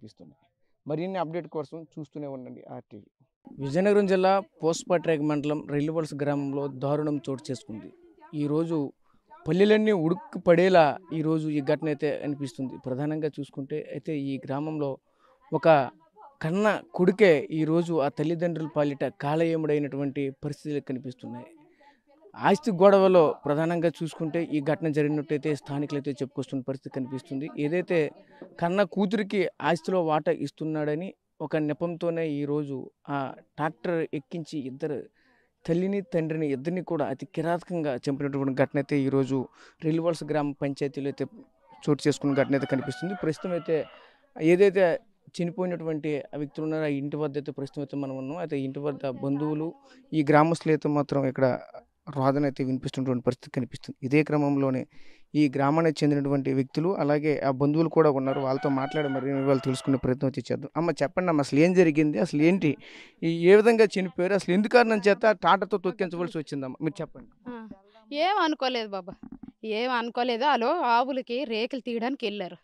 కనిపిస్తున్నాయి. మరిన్ని అప్డేట్ కోసం చూస్తూనే ఉండండి ఆర్టీవీ. విజయనగరం జిల్లా పోస్పాట్రేగ మండలం రైలువలస గ్రామంలో దారుణం చోటు చేసుకుంది. ఈరోజు పల్లెలన్నీ ఉడుక్కు పడేలా ఈరోజు ఈ ఘటన అయితే అనిపిస్తుంది. ప్రధానంగా చూసుకుంటే అయితే ఈ గ్రామంలో ఒక కన్న కొడుకే ఈరోజు ఆ తల్లిదండ్రుల పాలిట కాలయేముడైనటువంటి పరిస్థితులు కనిపిస్తున్నాయి. ఆస్తి గొడవలో ప్రధానంగా చూసుకుంటే ఈ ఘటన జరిగినట్టయితే స్థానికులైతే చెప్పుకొస్తున్న పరిస్థితి కనిపిస్తుంది. ఏదైతే కన్న కూతురికి ఆస్తిలో వాటా ఇస్తున్నాడని ఒక నెపంతోనే ఈరోజు ఆ ట్రాక్టర్ ఎక్కించి ఇద్దరు తల్లిని తండ్రిని ఇద్దరిని కూడా అతి కిరాతకంగా చంపినటువంటి ఘటన అయితే ఈరోజు రైలువలస గ్రామ పంచాయతీలో అయితే చోటు చేసుకున్న ఘటన అయితే కనిపిస్తుంది. ప్రస్తుతం అయితే ఏదైతే చనిపోయినటువంటి ఆ వ్యక్తులు ఉన్నారో ఆ ఇంటి వద్ద అయితే ప్రస్తుతం అయితే మనం ఉన్నాం. అయితే ఇంటి వద్ద బంధువులు ఈ గ్రామస్తులు అయితే మాత్రం ఇక్కడ రోదన అయితే వినిపిస్తున్నటువంటి పరిస్థితి కనిపిస్తుంది. ఇదే క్రమంలోనే ఈ గ్రామానికి చెందినటువంటి వ్యక్తులు అలాగే ఆ బంధువులు కూడా ఉన్నారు. వాళ్ళతో మాట్లాడి మరి వాళ్ళు తెలుసుకునే ప్రయత్నం వచ్చి చేద్దాం. అమ్మ చెప్పండి అమ్మ, అసలు ఏం జరిగింది, అసలు ఏంటి ఏ విధంగా చనిపోయారు, అసలు ఎందుకు కారణం చేత టాటాతో తొక్కించవలసి వచ్చిందమ్మ మీరు చెప్పండి. ఏం అనుకోలేదు బాబా, ఏం అనుకోలేదు. వాళ్ళు ఆవులకి రేకులు తీయడానికి వెళ్ళారు.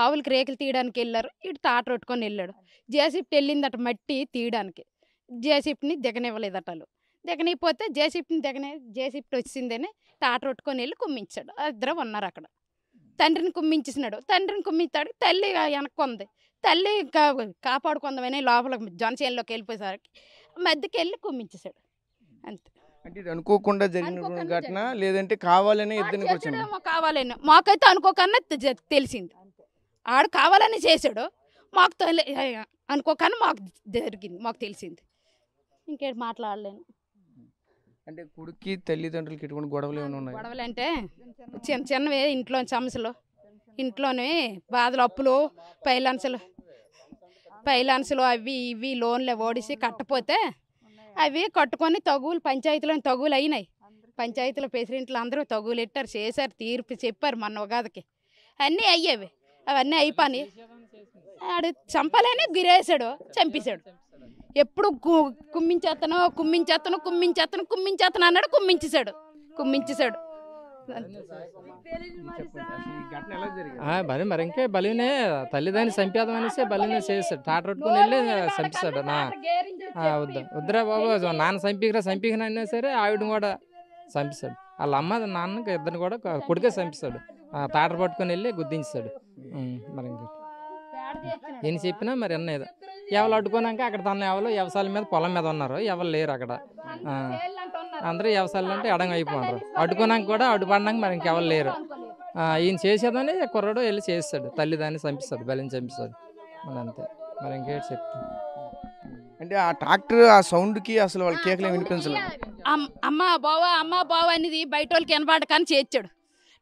ఆవులకి రేకులు తీయడానికి వెళ్ళారు. ఇటు తాట కొట్టుకొని వెళ్ళాడు. జేసీపీ వెళ్ళిందట మట్టి తీయడానికి. జేసీపీని దిగనివ్వలేదట. వాళ్ళు దిగనిపోతే జేసీపీ వచ్చిందని టాట కొట్టుకొని వెళ్ళి కుమ్మించాడు. ఇద్దరు ఉన్నారు అక్కడ. తండ్రిని కుమ్మించేసినాడు. తండ్రిని కుమ్మించాడు. తల్లి వెనక్కుంది. తల్లి కాపాడుకుందామని లోపల జనసేనలోకి వెళ్ళిపోయేసరికి మధ్యకి వెళ్ళి కుమ్మించేశాడు. అంతే. అంటే ఇది అనుకోకుండా జరిగిన ఘటన లేదంటే కావాలనే ఇద్దరిని కావాలని మాకైతే అనుకోకన్నా తెలిసింది. ఆడు కావాలని చేశాడు. మాకు అనుకోకన్నా మాకు జరిగింది, మాకు తెలిసింది. ఇంకేంటి మాట్లాడలేను. అంటే కొడుక్కి తల్లిదండ్రులకి ఎటువంటి గొడవలు ఏమైనా ఉన్నాయి? గొడవలు అంటే చిన్న చిన్నవే ఇంట్లో సమస్యలు, ఇంట్లోనే బాధలు, అప్పులు, ఫైనాన్సులు అవి ఇవి లోన్లు ఓడిసి కట్టపోతే అవి కట్టుకొని తగులు పంచాయతీలో తగులు అయినాయి. పంచాయతీలో ప్రెసిడెంట్లు అందరూ తగులు ఎట్టారు, చేశారు, తీర్పు చెప్పారు మొన్న ఉగాదికి. అన్నీ అయ్యేవి. అవన్నీ అయిపోయి ఆడు చంపాలని గిరేసాడు, చంపేశాడు. ఎప్పుడు కుమ్మించేస్తాను అన్నాడు. కుమ్మించేశాడు. మరి ఇంకే బలినే తల్లిదాన్ని చంపేద్దాం అనేసి బలినే చేస్తాడు. టాట పట్టుకుని వెళ్ళి చంపిస్తాడు. వద్దురా బాబు, నాన్న చంపికనా అయినా సరే ఆవిడని కూడా చంపిస్తాడు. వాళ్ళ అమ్మ నాన్నకి ఇద్దరిని కూడా కొడుకే చంపిస్తాడు. తాట పట్టుకుని వెళ్ళి గుద్దించాడు. మరి ఇంక ఎన్ని చెప్పినా మరి అన్నది ఎవరు అడ్డుకున్నాక అక్కడ తన ఎవరు వ్యవసాయాల మీద పొలం మీద ఉన్నారు. ఎవరు లేరు అక్కడ. అందరూ వ్యవసాయాలు అంటే ఎడంగా అయిపోతున్నారు. అడ్డుకున్నాక కూడా అడ్డుపడినాక మరి ఇంకెవరు లేరు. ఈయన చేసేదని కుర్రాడు వెళ్ళి చేస్తాడు. తల్లిదాన్ని చంపిస్తాడు, బలిని చంపిస్తాడు. మరి అంతే. మరి ఇంకేటి చెప్తాను. అంటే ఆ ట్రాక్టర్ ఆ సౌండ్కి అసలు వాళ్ళ కేకలే వినిపించలేదు. అమ్మ బావా అనేది బయట వాళ్ళకి వినబడకని చేర్చాడు.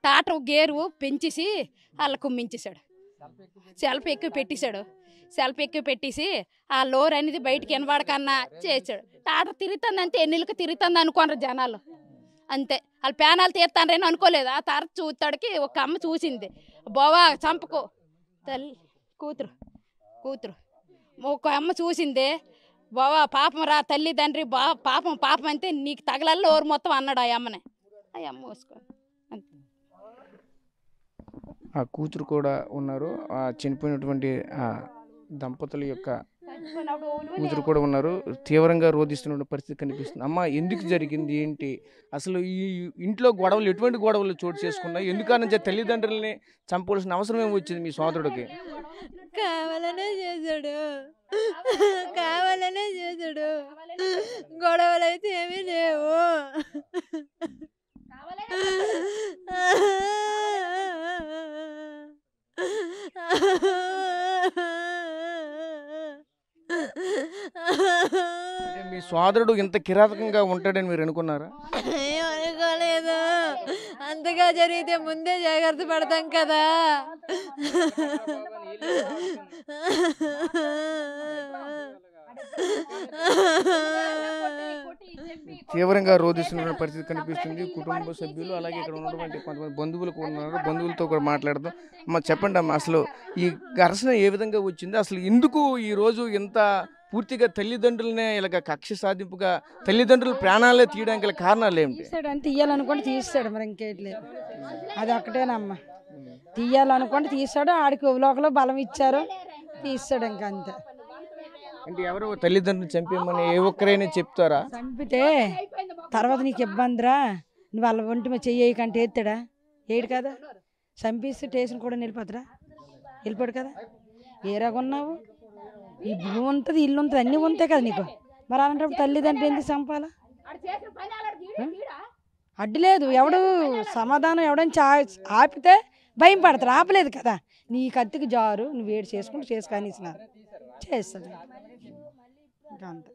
ట్రాక్టర్ గేరు పెంచేసి వాళ్ళ కుమ్మించేశాడు. సెల్ఫ్ ఎక్కువ పెట్టేసి ఆ లోర్ అనేది బయటికి వినబడకన్నా చేసాడు. ట్రాక్టర్ తిరుగుతుందంటే ఎన్నిళ్ళకి తిరుగుతుంది అనుకోనరు జనాలు. అంతే. వాళ్ళు ప్యానాలు తీస్తానని అనుకోలేదు. ఆ తర్వాత చూస్తాడికి ఒక అమ్మ చూసింది. బావా చంపకు తల్లి కూతురు ఒక అమ్మ చూసింది. బావా పాపం రా తల్లిదండ్రి పాపం అంతే నీకు తగలల్లో ఓరు మొత్తం అన్నాడు ఆ అమ్మని. ఆ అమ్మ మూసుకో. ఆ కూతురు కూడా ఉన్నారు. ఆ చనిపోయినటువంటి దంపతుల యొక్క కూతురు కూడా ఉన్నారు. తీవ్రంగా రోధిస్తున్న పరిస్థితి కనిపిస్తుంది. అమ్మ ఎందుకు జరిగింది ఏంటి, అసలు ఈ ఇంట్లో గొడవలు ఎటువంటి గొడవలు చోటు చేసుకున్నాయి, ఎందుకని తల్లిదండ్రులని చంపవలసిన అవసరం ఏమి వచ్చింది మీ సోదరుడికి? కావాలనే చేశాడు. గొడవలు అయితే ఏమీ లేవు. మీ సోదరుడు ఇంత కిరాతకంగా ఉంటాడని మీరు అనుకున్నారా? అనుకోలేదు. అంతగా జరిగితే ముందే జాగ్రత్త పడతాం కదా. తీవ్రంగా రోధిస్తున్న పరిస్థితి కనిపిస్తుంది. కుటుంబ సభ్యులు అలాగే ఇక్కడ ఉన్నటువంటి కొంతమంది బంధువులు కూడా ఉన్నారు. బంధువులతో కూడా మాట్లాడదాం. అమ్మ చెప్పండి అమ్మ, అసలు ఈ ఘర్షణ ఏ విధంగా వచ్చింది, అసలు ఎందుకు ఈరోజు ఇంత పూర్తిగా తల్లిదండ్రులనే ఇలాగ కక్ష సాధింపుగా తల్లిదండ్రుల ప్రాణాలే తీయడానికి కారణాలు ఏమిటి? తీయాలనుకుంటే తీస్తాడు, మరి ఇంకేట్లేదు. అది ఒక్కటేనమ్మా. తీయాలనుకుంటే తీస్తాడు. ఆడికి లోకలో బలం ఇచ్చారు, తీస్తాడు ఇంకా అంతే. అంటే ఎవరో తల్లిదండ్రులు చంపేమని ఏ ఒక్కరైనా చెప్తారా? చంపితే తర్వాత నీకు ఇబ్బందిరా, నువ్వు వాళ్ళ ఒంటి మీద చెయ్యకంటే ఎత్తాడా? ఏడు కదా. చంపిస్తే స్టేషన్ కూడా వెళ్ళిపోతారా? వెళ్ళిపోడు కదా. ఏ రకం ఉన్నావు? ఈ భూమి ఉంటుంది, ఇల్లు ఉంటుంది, అన్నీ ఉంటాయి కదా నీకు. మరి అలాంటప్పుడు తల్లిదండ్రులు ఎందుకు చంపాలా? అడ్డు లేదు. ఎవడు సమాధానం ఎవడని ఆపితే భయం పడతారు. ఆపలేదు కదా. నీ కత్తికి జారు, నువ్వు వేడి చేసుకుంటూ చేసుకొనిసినారు చేస్తుంది ఇంకా అంతే.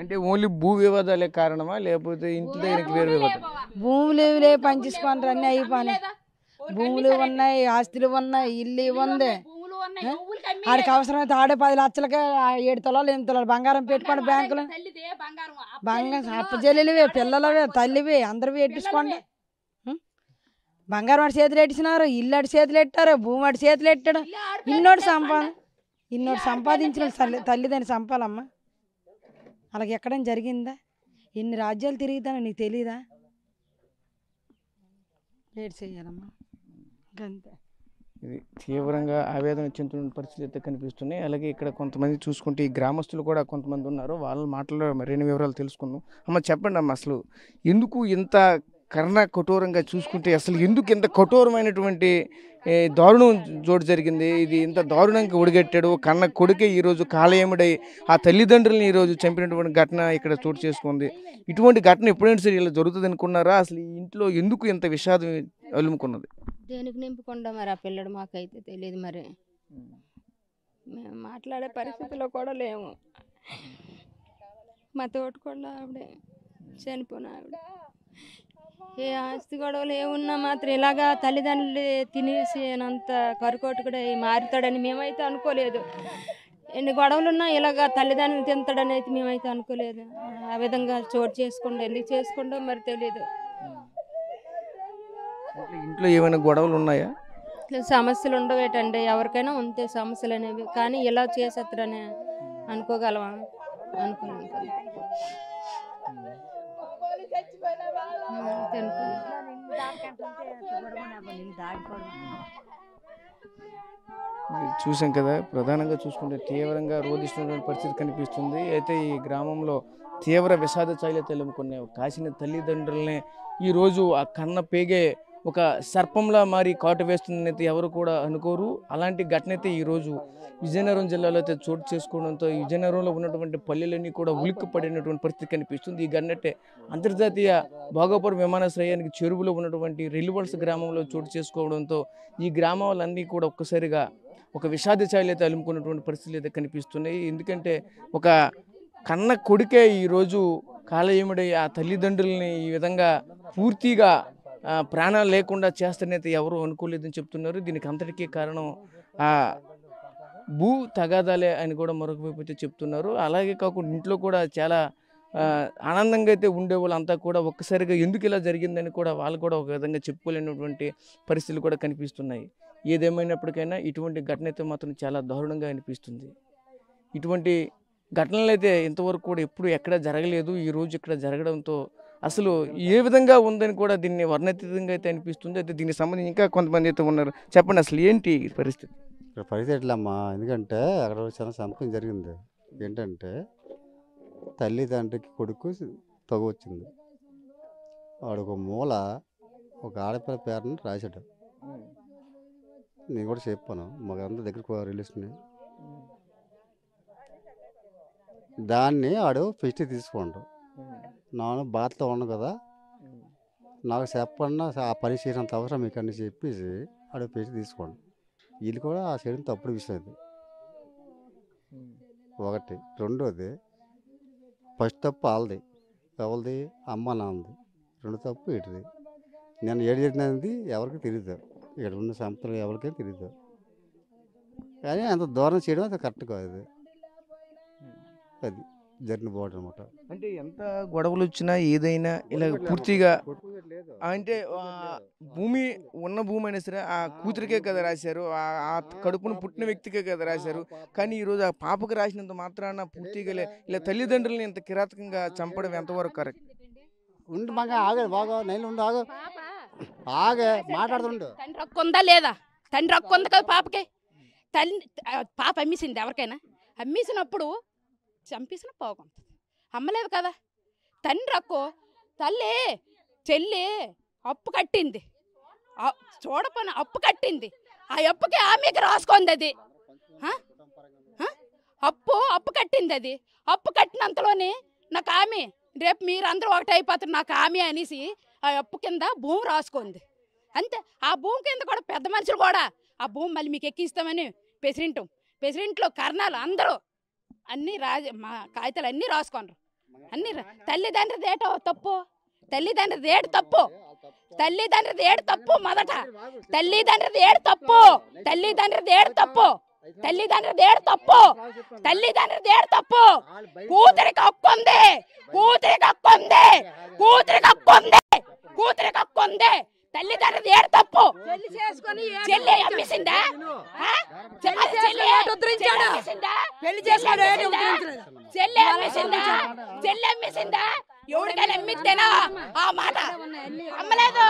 అంటే ఓన్లీ భూ వివాదాలే కారణమా, లేకపోతే ఇంటి దగ్గరికి వేరే వివాదం? భూములు పంచేసుకుంటారు, అన్నీ అయిపోయి. భూములు ఉన్నాయి, ఆస్తులు ఉన్నాయి, ఇల్లు ఉంది. ఆడికి అవసరమైతే ఆడే 10 లక్షలకే 7 తులాలు 8 తులాలు బంగారం పెట్టుకోండి బ్యాంకులో. బంగారం అప్పచెల్లెలివే, పిల్లలవే, తల్లివి, అందరివి ఎట్టించుకోండి. బంగారం వాడి చేతులు ఎట్టిసినారు, ఇల్లు అడి చేతులు ఎట్టారు, భూమి వాడి చేతులు ఎట్టాడు. ఇన్నోటి సంపాదించిన తల్లిదని చంపాలమ్మా. అలాగే ఎక్కడైనా జరిగిందా? ఎన్ని రాజ్యాలు తిరుగుతానో నీకు తెలీదా? ఏడు చేయాలమ్మా అంతే. ఇది తీవ్రంగా ఆవేదన చెందుతున్న పరిస్థితి అయితే కనిపిస్తున్నాయి. అలాగే ఇక్కడ కొంతమంది చూసుకుంటే ఈ గ్రామస్తులు కూడా కొంతమంది ఉన్నారు. వాళ్ళ మాటల్లో మరిన్ని వివరాలు తెలుసుకుందాం. అమ్మ చెప్పండి అమ్మ, అసలు ఎందుకు ఇంత కర్ణ కఠోరంగా చూసుకుంటే అసలు ఎందుకు ఇంత కఠోరమైనటువంటి దారుణం చోటు జరిగింది? ఇది ఇంత దారుణంగా ఒడిగట్టాడు కన్న కొడుకే ఈరోజు కాలయముడై ఆ తల్లిదండ్రులని ఈరోజు చంపినటువంటి ఘటన ఇక్కడ చోటు చేసుకుంది. ఇటువంటి ఘటన ఎప్పుడైనా సరే ఇలా జరుగుతుంది అనుకున్నారా? అసలు ఈ ఇంట్లో ఎందుకు ఇంత విషాదం అలుముకున్నది? దేనికి నింపుకుండా మరి ఆ పిల్లడు మాకైతే తెలియదు. మరి మేము మాట్లాడే పరిస్థితిలో కూడా లేము. మా తోటకోళ్ళ ఆవిడే చనిపోయిన ఆవిడ. ఏ ఆస్తి గొడవలు ఏమున్నా మాత్రం ఇలాగా తల్లిదండ్రులు తినేసినంత కరుకోటుకుడే మారుతాడని మేమైతే అనుకోలేదు. ఎన్ని గొడవలున్నా ఇలాగా తల్లిదండ్రులు తింటాడని అయితే మేమైతే అనుకోలేదు. ఆ విధంగా చోటు చేసుకుంటూ ఎందుకు చేసుకుంటో మరి తెలియదు. ఇంట్లో ఏమైనా గొడవలు ఉన్నాయా? సమస్యలు ఉండవేటండి, ఎవరికైనా ఉంటే సమస్యలు అనేవి. కానీ ఇలా చేసేస్తారని అనుకోగలమా? అనుకోలేము కదా. చూసాం కదా, ప్రధానంగా చూసుకుంటే తీవ్రంగా రోధిస్తున్నటువంటి పరిస్థితి కనిపిస్తుంది. అయితే ఈ గ్రామంలో తీవ్ర విషాద ఛాయలు తెలుపుకునే కాసిన తల్లిదండ్రులనే ఈరోజు ఆ కన్న పేగే ఒక సర్పంలా మారి కాటు వేస్తుందని అయితే ఎవరు కూడా అనుకోరు. అలాంటి ఘటన అయితే ఈరోజు విజయనగరం జిల్లాలో అయితే చోటు చేసుకోవడంతో ఈ విజయనగరంలో ఉన్నటువంటి పల్లెలన్నీ కూడా ఉలిక్కి పడినటువంటి పరిస్థితి కనిపిస్తుంది. ఈ ఘటన అంతర్జాతీయ భోగాపురం విమానాశ్రయానికి చెరువులో ఉన్నటువంటి రెల్లివల్స్ గ్రామంలో చోటు చేసుకోవడంతో ఈ గ్రామాలన్నీ కూడా ఒక్కసారిగా ఒక విషాద ఛాయలు అయితే అలుముకున్నటువంటి పరిస్థితులు అయితే కనిపిస్తున్నాయి. ఎందుకంటే ఒక కన్న కొడుకే ఈరోజు కాలయముడై ఆ తల్లిదండ్రులని ఈ విధంగా పూర్తిగా ప్రాణాలు లేకుండా చేస్తానైతే ఎవరు అనుకోలేదని చెప్తున్నారు. దీనికి అంతటికీ కారణం ఆ భూ తగాదాలే అని కూడా మరొక వైపు అయితే చెప్తున్నారు. అలాగే కాకుండా ఇంట్లో కూడా చాలా ఆనందంగా అయితే ఉండేవాళ్ళు అంతా కూడా ఒక్కసారిగా ఎందుకు ఇలా జరిగిందని కూడా వాళ్ళు కూడా ఒక విధంగా చెప్పుకోలేనటువంటి పరిస్థితులు కూడా కనిపిస్తున్నాయి. ఏదేమైనప్పటికైనా ఇటువంటి ఘటన అయితే మాత్రం చాలా దారుణంగా అనిపిస్తుంది. ఇటువంటి ఘటనలు అయితే ఇంతవరకు కూడా ఎప్పుడు ఎక్కడ జరగలేదు. ఈరోజు ఇక్కడ జరగడంతో అసలు ఏ విధంగా ఉందని కూడా దీన్ని వర్ణతీతంగా అయితే అనిపిస్తుంది. అయితే దీనికి సంబంధించి ఇంకా కొంతమంది అయితే ఉన్నారు. చెప్పండి అసలు ఏంటి పరిస్థితి? ఇక్కడ పరిస్థితి ఎట్లమ్మా, ఎందుకంటే అక్కడ చాలా సంపం జరిగింది. ఏంటంటే తల్లి తండ్రికి కొడుకు తగు వచ్చింది. వాడు ఒక మూల ఒక ఆడపిల్ల పేరుని రాశాడు. నేను కూడా చెప్పాను, మాకంతా దగ్గరికి రిలేషన్. దాన్ని ఆడు ఫెస్ట్ తీసుకోండు. నేను బాధతో ఉన్నాను కదా, నాకు చెప్పకుండా ఆ పని చేసినంత అవసరం మీకు అన్ని చెప్పేసి ఆడు ఫెస్ట్ తీసుకోండి. వీళ్ళు కూడా ఆ చేయడం తప్పుడు విషయం అది ఒకటి. రెండోది ఫస్ట్ తప్పు వాళ్ళది, ఎవరిది? అమ్మ నాన్నది. రెండు తప్పు ఇటుది. నేను ఏడు జరిగినది ఎవరికి తెలియదు, ఇక్కడ ఉన్న సంపదలు ఎవరికైనా తెలియదు. కానీ అంత దూరం చేయడం అది కరెక్ట్ కాదు. అది జరిగిన బాగుంటుంది అనమాట. అంటే ఎంత గొడవలు వచ్చినా ఏదైనా ఇలా పూర్తిగా అంటే భూమి ఉన్న భూమి అయినా సరే ఆ కూతురికే కదా రాశారు, ఆ కడుపును పుట్టిన వ్యక్తికే కదా రాశారు. కానీ ఈరోజు ఆ పాపకు రాసినంత మాత్రాన పూర్తిగా ఇలా తల్లిదండ్రులని ఇంత కిరాతకంగా చంపడం ఎంతవరకు కరెక్ట్? ఉండి మాకు ఆగదు బాగా నైలు ఉండు ఆగు ఆగే మాట్లాడుతుండు. తండ్రి హక్కు ఉందా లేదా? తండ్రి హక్కు ఉంది కదా పాపకి. పాప అమ్మేసింది ఎవరికైనా. అమ్మేసినప్పుడు చంపేసిన పోగొంటుంది. అమ్మలేదు కదా. తండ్రి హక్కు. తల్లి చెల్లి అప్పు కట్టింది, చూడపని అప్పు కట్టింది. ఆ అప్పుకి ఆమెకి రాసుకుంది. అది అప్పు కట్టింది. అది అప్పు కట్టినంతలోనే నాకు ఆమె, రేపు మీరందరూ ఒకటి అయిపోతారు నాకు ఆమె అనేసి ఆ అప్పు కింద భూమి రాసుకుంది. అంతే. ఆ భూమి కింద కూడా పెద్ద మనుషులు కూడా ఆ భూమి మళ్ళీ మీకు ఎక్కిస్తామని ప్రెసిడెంట్లో కర్ణాలు అందరూ అన్నీ మా కాగితాలు అన్నీ రాసుకున్నారు. అన్నీ తల్లిదండ్రులు ఏటో తప్పు, తల్లిదండ్రులు ఏడు తప్పు, తల్లిదండ్రులు ఏడు తప్పు. మొదట తల్లిదండ్రులు ఏడు తప్పు, తల్లిదండ్రులు ఏడు తప్పు, తల్లిదండ్రులు ఏడు తప్పు, తల్లిదండ్రులు ఏడు తప్పు. కూతురికి హక్కు ఉంది, కూతురికి హక్కు ఉంది, కూతురికి హక్కు ఉంది, కూతురికి హక్కు ఉంది. తల్లిదండ్రులు ఏడు తప్పు. చెల్లి అమ్మేసిందా? చెల్లి అమ్మేసిందా? ఎవరికైనా అమ్మితేనా ఆ మాట? అమ్మలేదు.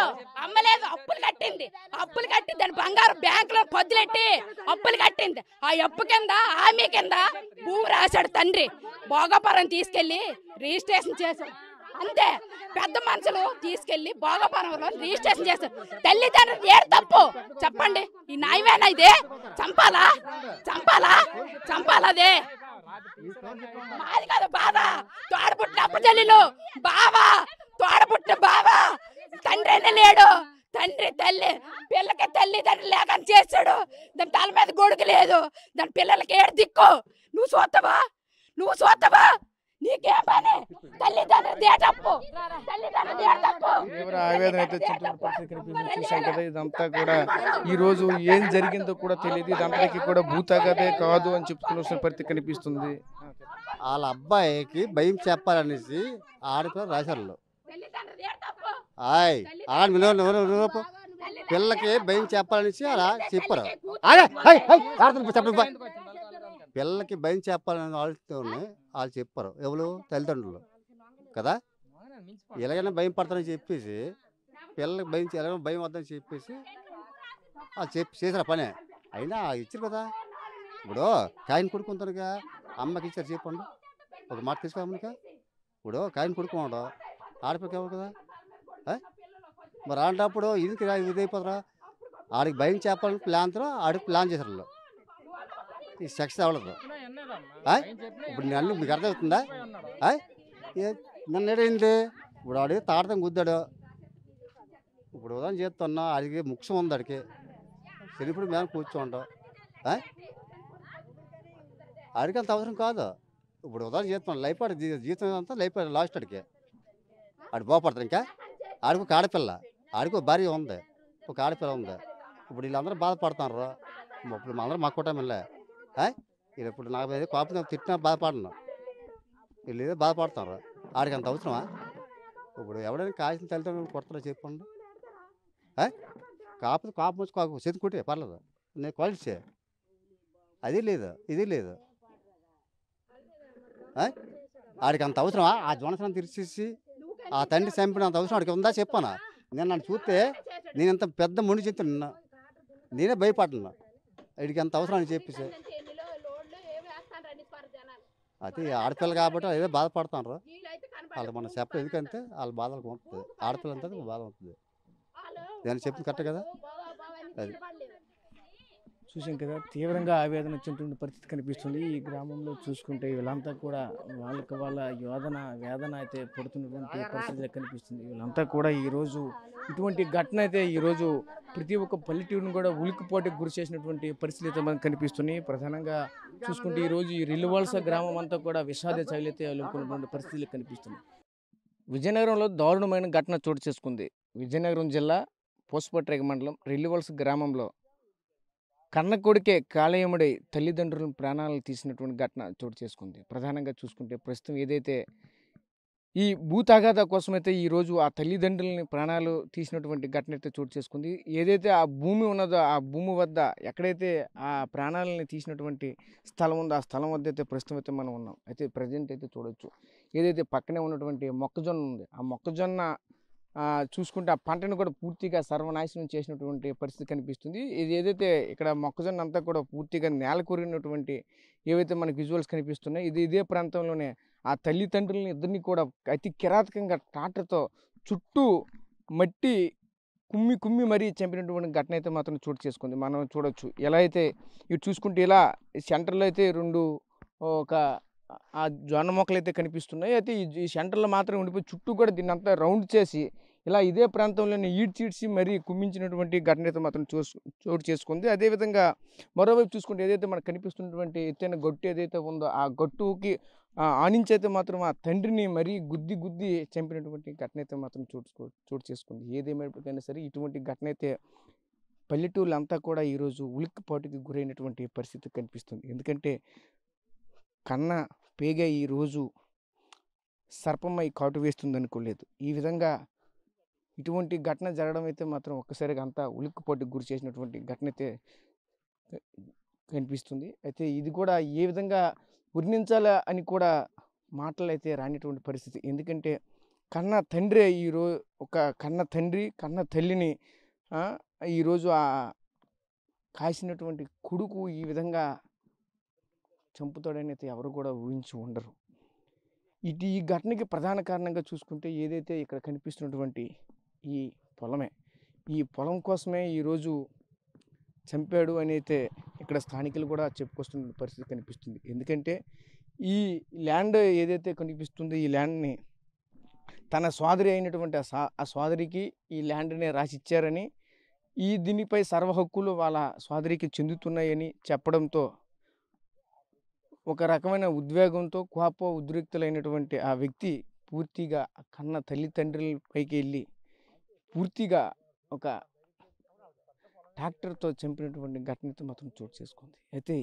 అప్పులు కట్టింది. అప్పులు కట్టి దాని బంగారు బ్యాంకులో పొద్దులెట్టి అప్పులు కట్టింది. ఆ అప్పు కింద ఆమె కింద భూమి రాశాడు తండ్రి. భోగపురం తీసుకెళ్లి రిజిస్ట్రేషన్ చేశాడు. అంతే. పెద్ద మనుషులు తీసుకెళ్లి భోగపురంలో రిజిస్ట్రేషన్ చేస్తారు. తల్లిదండ్రులు ఏడు తప్పు చెప్పండి. ఈ న్యాయమేనా ఇది? చంపాలా? అదే మాది కాదు బాధ. తోడబుట్టిన అప్ప చెల్లెలు బావా, తోడబుట్టిన బావా, తండ్రి అయినా లేడు. తండ్రి తల్లి పిల్లకి తల్లిదండ్రులు లేకని చేస్తాడు. దాని తల మీద గొడుగు లేదు. దాని పిల్లలకి ఏడు దిక్కు. నువ్వు చూస్తావా? నీకేం పని? తల్లిదండ్రులు తప్పు, తల్లిదండ్రులు తప్పు. ఆవేదన అయితే చూసాం కదా. ఇదంతా కూడా ఈ రోజు ఏం జరిగిందో కూడా తెలియదు. ఇదంతకి కూడా భూతగతే కాదు అని చెప్తున్న పరిస్థితి కనిపిస్తుంది. వాళ్ళ అబ్బాయికి భయం చెప్పాలనేసి ఆడపిల్ల రాశారు. పిల్లకి భయం చెప్పాలనేసి అలా చెప్పారు. పిల్లకి భయం చెప్పాలని వాళ్ళు చెప్పారు. ఎవరు? తల్లిదండ్రులు కదా. ఎలాగైనా భయం పడతారని చెప్పేసి పిల్లలకి ఎలాగైనా భయం వద్దని చెప్పేసి చేసారు పని. అయినా ఇచ్చారు కదా. ఇప్పుడు కాయన కొడుకుంటారుగా, అమ్మకి ఇచ్చారు చెప్పండి. ఒక మాట తీసుకోమనికా. ఇప్పుడు కాయన కొడుకోండు ఆడపిల్లకి ఎవరు కదా. మరి అలాంటప్పుడు ఇది అయిపోతారా? ఆడికి భయం చెప్పాలని ప్లాన్తో ఆడికి ప్లాన్ చేశారు. ఈ సక్సెస్ అవ్వలేదు. ఇప్పుడు నన్ను మీకు అర్థమవుతుందా? నన్ను ఏడైంది. ఇప్పుడు ఆడి తాడతం గుద్దాడు. ఇప్పుడు ఉదయం చేస్తున్నా ఆడికి ముఖ్యం ఉంది. ఆడికి చెల్లిప్పుడు మేము కూర్చోంటాం. ఆడికి అంత అవసరం కాదు. ఇప్పుడు ఉదయం చేస్తున్నాడు లైఫ్ ఆడి జీవితం అంతా లైఫ్ లాస్ట్. ఆడికి ఆడు బాగుపడతాడు. ఇంకా ఆడికి ఒక ఆడపిల్ల, ఆడికి ఒక భార్య ఉంది, ఒక ఆడపిల్ల ఉంది. ఇప్పుడు వీళ్ళందరూ బాధపడుతున్నారు. ఇప్పుడు అందరూ మా కుటుంబంలే. ఇప్పుడు నాకు కోపం తిట్టినా బాధపడను. వీళ్ళు ఏదో బాధపడుతున్నారు. ఆడికి అంత అవసరమా? ఇప్పుడు ఎవడైనా కాసిన తల్లిదండ్రులు కొడతారో చెప్పండి. కాకపోతే కోపం వచ్చి చేతి కొట్టే పర్లేదు, నేను క్వాలిటీ అది లేదు, ఇది లేదు. ఆడికి అంత అవసరమా? ఆ జోనసనం తీర్చేసి ఆ తండ్రి చంపిన అంత అవసరం ఆడికి ఉందా చెప్పానా? నేను నన్ను చూస్తే నేను ఇంత పెద్ద ముడి చెప్తున్నా, నేనే భయపడుతున్నా. వీడికి అంత అవసరం అని చెప్పేసి అది ఆడపిల్ల కాబట్టి ఏదో బాధపడుతున్నారు. వాళ్ళు మనం చెప్పలేదు. ఎందుకంటే వాళ్ళ బాధలకు ఉంటుంది. ఆడపిల్ల అంతా బాధ ఉంటుంది. నేను చెప్పింది కరెక్ట్ కదా. అది చూసాం కదా. తీవ్రంగా ఆవేదన చెందుతున్న పరిస్థితి కనిపిస్తుంది. ఈ గ్రామంలో చూసుకుంటే వీళ్ళంతా కూడా వాళ్ళ వేదన అయితే పడుతున్నటువంటి పరిస్థితి కనిపిస్తుంది. వీళ్ళంతా కూడా ఈరోజు ఇటువంటి ఘటన అయితే ఈరోజు ప్రతి ఒక్క పల్లెటూరుని కూడా ఉలికిపోటుకు గురి చేసినటువంటి పరిస్థితి అయితే మనకు కనిపిస్తున్నాయి. ప్రధానంగా చూసుకుంటే ఈరోజు ఈ రిల్లువలస గ్రామం అంతా కూడా విషాద చైలైతే అలుపుకున్నటువంటి పరిస్థితులు కనిపిస్తున్నాయి. విజయనగరంలో దారుణమైన ఘటన చోటు చేసుకుంది. విజయనగరం జిల్లా పోస్పట్రేగ మండలం రిల్లువలస గ్రామంలో కన్న కొడుకే కాలేయముడై తల్లిదండ్రులను ప్రాణాలు తీసినటువంటి ఘటన చోటు చేసుకుంది. ప్రధానంగా చూసుకుంటే ప్రస్తుతం ఏదైతే ఈ భూతాఘాత కోసమైతే ఈరోజు ఆ తల్లిదండ్రులని ప్రాణాలు తీసినటువంటి ఘటన అయితే చోటు చేసుకుంది. ఏదైతే ఆ భూమి ఉన్నదో ఆ భూమి వద్ద ఎక్కడైతే ఆ ప్రాణాలని తీసినటువంటి స్థలం ఉందో ఆ స్థలం వద్ద అయితే ప్రస్తుతం అయితే మనం ఉన్నాం. అయితే ప్రజెంట్ అయితే చూడొచ్చు ఏదైతే పక్కనే ఉన్నటువంటి మొక్కజొన్న ఉంది, ఆ మొక్కజొన్న చూసుకుంటే ఆ పంటను కూడా పూర్తిగా సర్వనాశనం చేసినటువంటి పరిస్థితి కనిపిస్తుంది. ఇది ఏదైతే ఇక్కడ మొక్కజొన్న అంతా కూడా పూర్తిగా నేల కూరినటువంటి ఏవైతే మనకి విజువల్స్ కనిపిస్తున్నాయి, ఇదే ప్రాంతంలోనే ఆ తల్లిదండ్రులని ఇద్దరిని కూడా అతి కిరాతకంగా ట్రాక్టర్తో చుట్టూ మట్టి కుమ్మి కుమ్మి మరీ చంపినటువంటి ఘటన అయితే మాత్రం చోటు చేసుకుంది. మనం చూడొచ్చు ఎలా అయితే ఇటు చూసుకుంటే ఇలా సెంటర్లో అయితే ఒక ఆ జొన్న మొక్కలు అయితే కనిపిస్తున్నాయి. అయితే ఈ సెంటర్లో మాత్రం ఉండిపోయి చుట్టూ కూడా దీన్ని అంతా రౌండ్ చేసి ఇలా ఇదే ప్రాంతంలోనే ఈడ్చి మరీ కుమ్మించినటువంటి ఘటన అయితే మాత్రం చోటు చేసుకుంది. అదేవిధంగా మరోవైపు చూసుకుంటే ఏదైతే మనకు కనిపిస్తున్నటువంటి ఎత్తైన గట్టు ఏదైతే ఉందో ఆ గట్టుకి ఆనించి అయితే మాత్రం ఆ తండ్రిని మరీ గుద్ది చంపినటువంటి ఘటన అయితే మాత్రం చోటు చేసుకుంది. ఏదేమైనా సరే ఇటువంటి ఘటన అయితే పల్లెటూళ్ళంతా కూడా ఈరోజు ఉలిక్కిపాటుకి గురైనటువంటి పరిస్థితి కనిపిస్తుంది. ఎందుకంటే కన్న పేగ ఈరోజు సర్పమై కాటు వేస్తుంది అనుకోలేదు. ఈ విధంగా ఇటువంటి ఘటన జరగడం అయితే మాత్రం ఒక్కసారిగా అంతా ఉలిక్కిపాటుకు గురి చేసినటువంటి ఘటన అయితే కనిపిస్తుంది. అయితే ఇది కూడా ఏ విధంగా వర్ణించాలా అని కూడా మాటలు అయితే రానిటువంటి పరిస్థితి. ఎందుకంటే కన్న తండ్రి ఒక కన్న తండ్రి కన్న తల్లిని ఈరోజు ఆ కాసినటువంటి కొడుకు ఈ విధంగా చంపుతాడని అయితే ఎవరు కూడా ఊహించి ఉండరు. ఈ ఘటనకి ప్రధాన కారణంగా చూసుకుంటే ఏదైతే ఇక్కడ కనిపిస్తున్నటువంటి ఈ పొలమే, ఈ పొలం కోసమే ఈరోజు చంపాడు అని అయితే ఇక్కడ స్థానికులు కూడా చెప్పుకొస్తున్న పరిస్థితి కనిపిస్తుంది. ఎందుకంటే ఈ ల్యాండ్ ఏదైతే కనిపిస్తుందో ఈ ల్యాండ్ని తన సోదరి అయినటువంటి ఆ సోదరికి ఈ ల్యాండ్ని రాసిచ్చారని, దీనిపై సర్వ హక్కులు వాళ్ళ సోదరికి చెందుతున్నాయని చెప్పడంతో ఒక రకమైన ఉద్వేగంతో ఉద్రిక్తులైనటువంటి ఆ వ్యక్తి పూర్తిగా కన్న తల్లిదండ్రుల పైకి వెళ్ళి పూర్తిగా ఒక ట్రాక్టర్తో చంపినటువంటి ఘటనతో మాత్రం చోటు చేసుకుంది. అయితే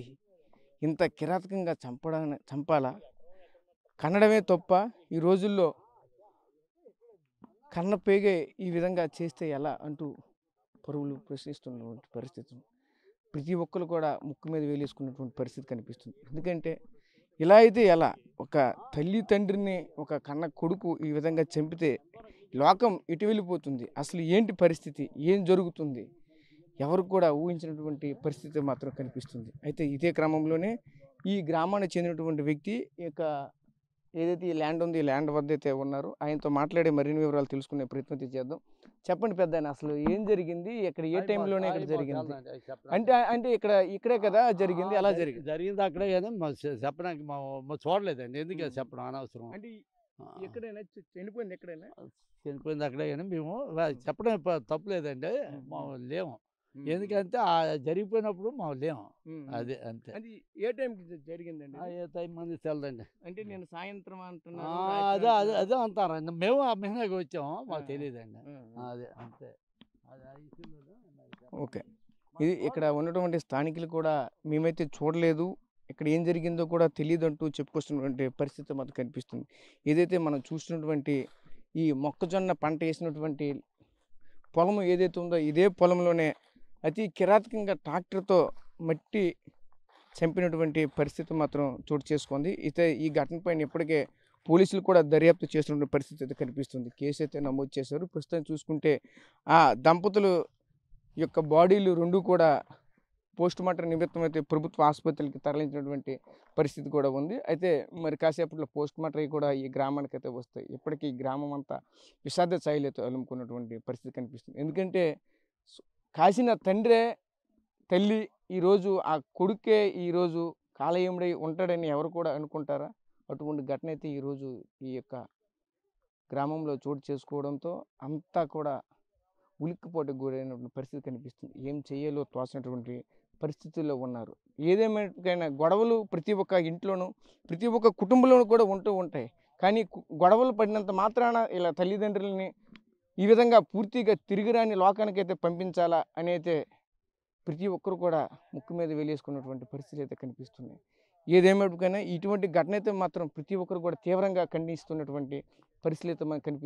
ఇంత కిరాతకంగా చంపాలా, కన్నడమే తప్ప ఈ రోజుల్లో కన్న పేగే ఈ విధంగా చేస్తే ఎలా అంటూ పరువులు ప్రశ్నిస్తున్నటువంటి పరిస్థితి. ప్రతి ఒక్కరు కూడా ముక్కు మీద వేలేసుకున్నటువంటి పరిస్థితి కనిపిస్తుంది. ఎందుకంటే ఇలా అయితే ఎలా, ఒక తల్లి తండ్రిని ఒక కన్న కొడుకు ఈ విధంగా చంపితే లోకం ఎటు వెళ్ళిపోతుంది, అసలు ఏంటి పరిస్థితి, ఏం జరుగుతుంది, ఎవరు కూడా ఊహించినటువంటి పరిస్థితి మాత్రం కనిపిస్తుంది. అయితే ఇదే క్రమంలోనే ఈ గ్రామానికి చెందినటువంటి వ్యక్తి ఏదైతే ఈ ల్యాండ్ ఉంది, ఈ ల్యాండ్ వద్ద అయితే ఉన్నారు, ఆయనతో మాట్లాడే మరిన్ని వివరాలు తెలుసుకునే ప్రయత్నం చేద్దాం. చెప్పండి పెద్దాయన, అసలు ఏం జరిగింది, ఇక్కడ ఏ టైంలోనే ఇక్కడ జరిగింది? అంటే ఇక్కడే కదా జరిగింది, అలా జరిగింది అక్కడే కానీ చెప్పడానికి చూడలేదండి. ఎందుకు చెప్పడం అనవసరం. అంటే ఎక్కడైనా చనిపోయింది, ఎక్కడైనా చనిపోయింది అక్కడే కానీ మేము చెప్పడం తప్పులేదండి. లేము, ఎందుకంటే జరిగిపోయినప్పుడు మేము లేము. అదే అంతే. అది ఏ టైంకి జరిగిందండి? ఏ టైం మంది తెలదండి. అంటే నేను సాయంత్రం అంటున్నాను. అదే అంటారండి. మేము ఆ మీదకి వచ్చాము, మాకు తెలియదండి. అదే అంతే. ఓకే, ఇది ఇక్కడ ఉన్నటువంటి స్థానికులు కూడా మేమైతే చూడలేదు, ఇక్కడ ఏం జరిగిందో కూడా తెలియదు అంటూ చెప్పుకొస్తున్నటువంటి పరిస్థితి మాకు కనిపిస్తుంది. ఏదైతే మనం చూస్తున్నటువంటి ఈ మొక్కజొన్న పంట వేసినటువంటి పొలం ఏదైతే ఉందో ఇదే పొలంలోనే అతి కిరాతకంగా ట్రాక్టర్తో మట్టి చంపినటువంటి పరిస్థితి మాత్రం చోటు చేసుకుంది. అయితే ఈ ఘటన పైన ఇప్పటికే పోలీసులు కూడా దర్యాప్తు చేస్తున్న పరిస్థితి అయితే కనిపిస్తుంది. కేసు అయితే నమోదు చేశారు. ప్రస్తుతం చూసుకుంటే ఆ దంపతులు యొక్క బాడీలు రెండు కూడా పోస్ట్ మార్టం నిమిత్తం అయితే ప్రభుత్వ ఆసుపత్రికి తరలించినటువంటి పరిస్థితి కూడా ఉంది. అయితే మరి కాసేపట్లో పోస్ట్ మార్టం కూడా ఈ గ్రామానికి అయితే వస్తాయి. ఇప్పటికీ ఈ గ్రామం అంతా విషాద ఛాయలతో అలుముకున్నటువంటి పరిస్థితి కనిపిస్తుంది. ఎందుకంటే కాసిన తండ్రే తల్లి ఈరోజు ఆ కొడుకే ఈరోజు కాలయముడై ఉంటాడని ఎవరు కూడా అనుకుంటారా? అటువంటి ఘటన అయితే ఈరోజు ఈ యొక్క గ్రామంలో చోటు చేసుకోవడంతో అంతా కూడా ఉలిక్కిపాటుకు గురైనటువంటి పరిస్థితి కనిపిస్తుంది. ఏం చేయాలో తోచినటువంటి పరిస్థితుల్లో ఉన్నారు. ఏదేమైనా గొడవలు ప్రతి ఒక్క ఇంట్లోనూ ప్రతి ఒక్క కుటుంబంలోనూ కూడా ఉంటూ ఉంటాయి. కానీ గొడవలు పడినంత మాత్రాన ఇలా తల్లిదండ్రులని ఈ విధంగా పూర్తిగా తిరిగిరాని లోకానికైతే పంపించాలా అని అయితే ప్రతి ఒక్కరు కూడా ముక్కు మీద వేలేసుకున్నటువంటి పరిస్థితులు అయితే కనిపిస్తున్నాయి. ఏదేమైనా ఇటువంటి ఘటన అయితే మాత్రం ప్రతి ఒక్కరు కూడా తీవ్రంగా ఖండిస్తున్నటువంటి పరిస్థితులు అయితే మనకు కనిపిస్తుంది.